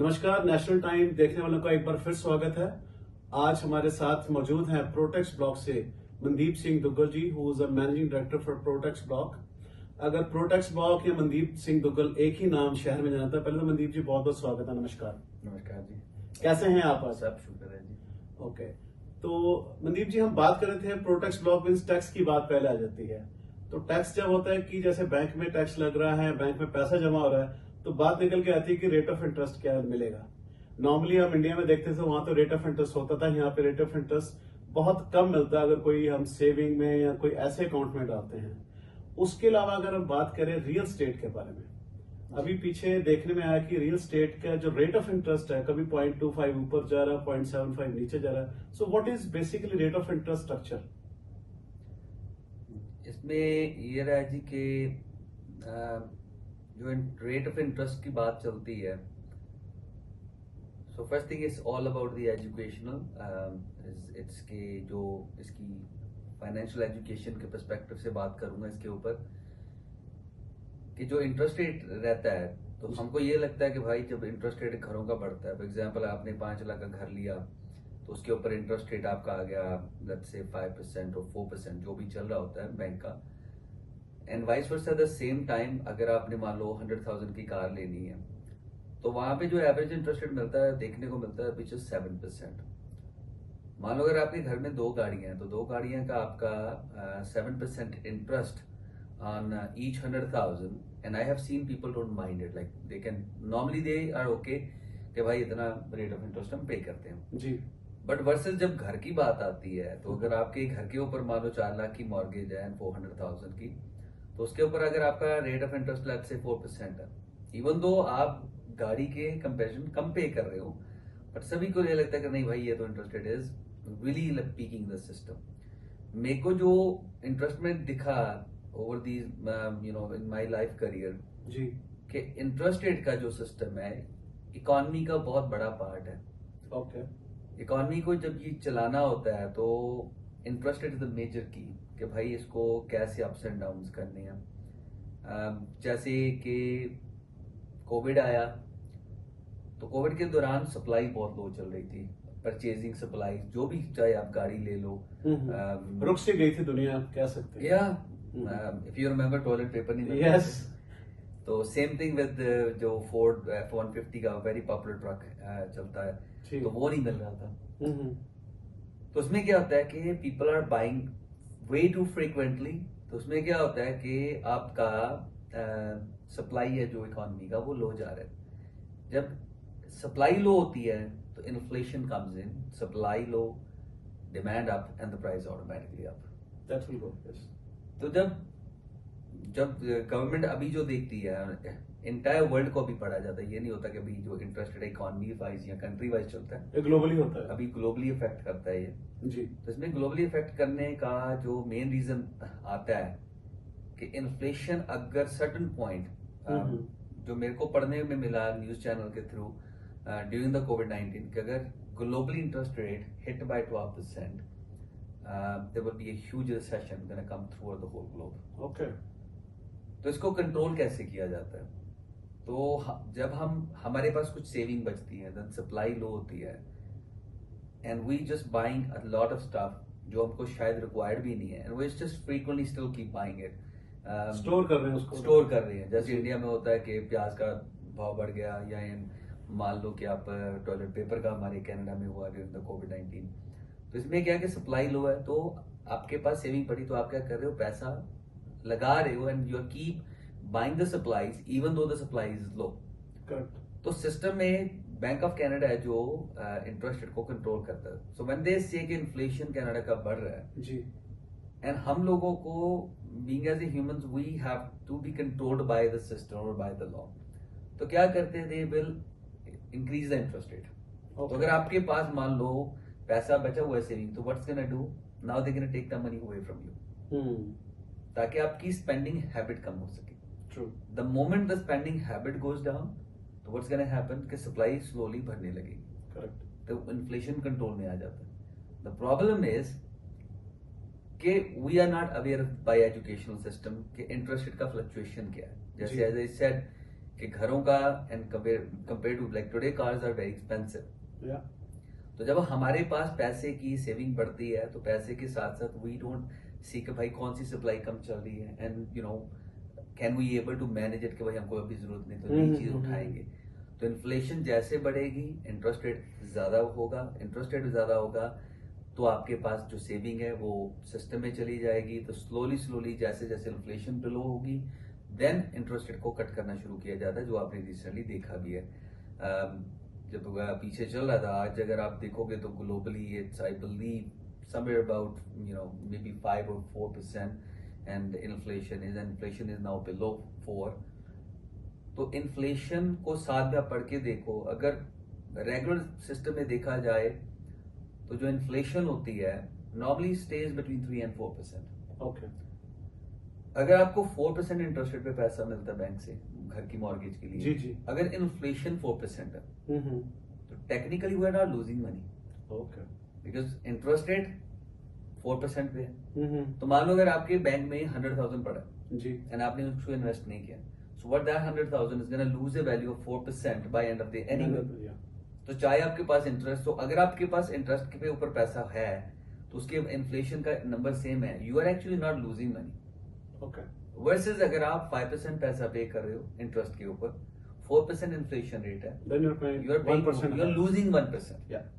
नमस्कार, national time देखने वालों का एक बार फिर स्वागत है। आज हमारे साथ मौजूद हैं प्रोटेक्स ब्लॉक से Mandeep Singh Duggal ji, who is a managing director for Protex block. अगर प्रोटेक्स ब्लॉक या मनदीप सिंह दुग्गल एक ही नाम शहर में जानता है, पहले तो मनदीप जी बहुत बहुत स्वागत है। नमस्कार। नमस्कार जी। कैसे हैं आप आज? सब शुक्र है जी। ओके, तो मनदीप जी हम बात कर रहे थे प्रोटेक्स ब्लॉक मीन्स टैक्स की बात पहले आ जाती है। तो टैक्स जब होता है कि जैसे बैंक में टैक्स लग रहा है, बैंक में पैसा जमा हो रहा है, तो बात निकल के आती है कि रेट ऑफ इंटरेस्ट क्या मिलेगा। नॉर्मली हम इंडिया में देखते थे वहां तो रेट ऑफ इंटरेस्ट होता था, यहाँ पे रेट ऑफ इंटरेस्ट बहुत कम मिलता है अगर कोई हम सेविंग में या कोई ऐसे अकाउंट में डालते हैं। उसके अलावा अगर हम बात करें रियल स्टेट के बारे में, अभी पीछे देखने में आया कि रियल स्टेट का जो रेट ऑफ इंटरेस्ट है कभी 0.25 ऊपर जा रहा है, 0.75 नीचे जा रहा है। So what is basically rate of interest structure? इसमें ये रहा जी कि जो रेट ऑफ इंटरेस्ट की बात चलती है, so first thing is all about the educational it's के जो इसकी फाइनेंशियल एजुकेशन के पर्सपेक्टिव से बात करूंगा इसके ऊपर कि जो इंटरेस्ट रेट रहता है, तो हमको ये लगता है कि भाई जब इंटरेस्ट रेट घरों का बढ़ता है, फॉर एग्जांपल आपने 5 लाख का घर लिया तो उसके ऊपर इंटरेस्ट रेट आपका आ गया लेट्स से 5% और 4% जो भी चल रहा होता है बैंक का। And vice versa the same time अगर आपने मान लो 100,000 की कार लेनी है तो वहां पे जो एवरेज इंटरेस्ट रेट मिलता है देखने को मिलता है विच इज 7%। मान लो अगर आपके घर में 2 गाड़ियां हैं तो 2 गाड़ियां का आपका 7% interest on each 100,000, and I have seen people don't mind it, like they can normally they are okay कि भाई इतना रेट ऑफ इंटरेस्ट हम पे करते हैं जी। बट वर्सेस जब घर की बात आती है तो अगर आपके घर के ऊपर मान लो 4 लाख की मॉर्गेज है 400,000 की, तो उसके ऊपर अगर आपका rate of interest let's say 4% है, इवन दो आप गाड़ी के कंपेरिजन कम पे कर रहे हो, बट सभी को ये लगता है कि नहीं भाई ये तो interest rate is really peaking the system. मेरे को जो इंटरेस्ट में दिखा over these in my life career जी कि इंटरेस्ट रेट का जो सिस्टम है इकोनॉमी का बहुत बड़ा पार्ट है। ओके। इकोनॉमी को जब ये चलाना होता है तो interest rate is the major key कि भाई इसको कैसे अप्स एंड डाउन्स करने हैं। जैसे कि कोविड आया तो कोविड के दौरान सप्लाई बहुत लो चल रही थी, परचेजिंग सप्लाई जो भी, चाहे आप गाड़ी ले लो, रुक सी गई थी दुनिया, कह सकते हैं। या if you remember toilet paper नहीं मिलता यस। तो सेम थिंग विद जो फोर्ड F-150 का वेरी पॉपुलर ट्रक चलता है तो वो नहीं मिल रहा था। तो उसमें क्या होता है कि people are buying way too frequently, तो उसमें क्या होता है कि आपका सप्लाई है जो इकोनॉमी का वो लो जा रहा है। जब सप्लाई लो होती है तो inflation comes in, supply low, demand up and the price automatically up. That will go. Yes. तो जब गवर्नमेंट अभी जो देखती है इंटायर वर्ल्ड को भी पढ़ा जाता है, ये नहीं होता कि अभी जो इंटरेस्ट रेट इकोनॉमी वाइज या कंट्री वाइज चलता है, ये ग्लोबली होता है। अभी ग्लोबली इफेक्ट करता है ये जी। तो इसमें ग्लोबली इफेक्ट करने का जो मेन रीजन आता है कि इन्फ्लेशन अगर सर्टन पॉइंट जो मेरे को पढ़ने में मिला न्यूज चैनल के थ्रू ड्यूरिंग द कोविड-19 कि अगर globally interest rate hit by 12%, there will be a huge recession going to come through the whole globe. Okay. तो इसको कंट्रोल कैसे किया जाता है? तो जब हमारे पास कुछ सेविंग बचती है, देन सप्लाई लो होती है and we just buying a lot of stuff जो हमको शायद रिक्वायर्ड भी नहीं है, and we just frequently still keep buying it, store कर रहे हैं उसको, स्टोर कर रहे हैं। जैसे इंडिया में होता है कि प्याज का भाव बढ़ गया, या मान लो कि आप टॉयलेट पेपर का हमारे कनाडा में हुआ ड्यूरिंग द कोविड-19। तो इसमें क्या है कि सप्लाई लो है तो आपके पास सेविंग पड़ी तो आप क्या कर रहे हो, पैसा लगा रहे हो and you are keep buying the supplies even though the supply is low. Correct. तो सिस्टम में बैंक ऑफ कनाडा है जो इंटरेस्ट रेट को कंट्रोल करता है। सो व्हेन दे से कि इन्फ्लेशन कनाडा का बढ़ रहा है जी, एंड हम लोगों को being as a humans we have to be controlled by the system और बाय द लॉ, तो क्या करते हैं, they will increase the interest rate. तो अगर आपके पास मान लो पैसा बचा हुआ है सेविंग, तो what's gonna do, now they gonna take the money away from you, ताकि आपकी स्पेंडिंग हैबिट कम हो सके। True. The moment the spending habit goes down तो व्हाट्स गोना हैपन कि सप्लाई स्लोली बढ़ने लगेगी। करेक्ट। तो इन्फ्लेशन कंट्रोल में आ जाता है। द प्रॉब्लम इज कि we are not aware by educational system कि इंटरेस्ट रेट का फ्लक्चुएशन क्या है। जैसे एज आई सेड कि घरों का and compare to like today cars are very expensive. या तो जब हमारे पास पैसे की सेविंग बढ़ती है तो पैसे के साथ साथ वी डोंट सी कि भाई कौन सी सप्लाई कम चल रही है and you know can we able to manage it कि भाई हमको अभी जरूरत नहीं तो नई चीज उठाएंगे। तो इन्फ्लेशन जैसे बढ़ेगी इंटरेस्ट रेट ज्यादा होगा, इंटरेस्ट रेट ज्यादा होगा तो आपके पास जो सेविंग है वो सिस्टम में चली जाएगी। तो स्लोली स्लोली जैसे जैसे इन्फ्लेशन बिलो होगी देन इंटरेस्ट रेट को कट करना शुरू किया जाता है, जो आपने रिसेंटली देखा भी है। जब पीछे चल रहा था, आज अगर आप देखोगे तो globally it's I believe somewhere about maybe 5 or 4% and inflation is now below 4। तो इन्फ्लेशन को साथ में आप पढ़ के देखो, अगर रेगुलर सिस्टम में देखा जाए तो जो इन्फ्लेशन होती है normally stage between 3 and 4%। Okay. अगर आपको 4% इंटरेस्ट रेट पे पैसा मिलता है बैंक से घर की मॉर्गेज के लिए, जी जी। अगर इन्फ्लेशन 4% है तो technically we are not losing money okay. Because interest rate 4% पे है। तो मान लो अगर आपके बैंक में 100,000 पड़ा जी। एंड आपने उसको इन्वेस्ट नहीं किया, so what that 100,000 is gonna lose the value of 4% by end of the anyway. तो चाहे आपके पास इंटरेस्ट हो, अगर आपके पास इंटरेस्ट के ऊपर पैसा है तो उसके इन्फ्लेशन का नंबर सेम है, you are actually not losing money. Okay. Versus अगर आप 5% पैसा पे कर रहे हो इंटरेस्ट के ऊपर, 4% इन्फ्लेशन रेट है, Then you're paying you are 1%. Losing 1%। Yeah.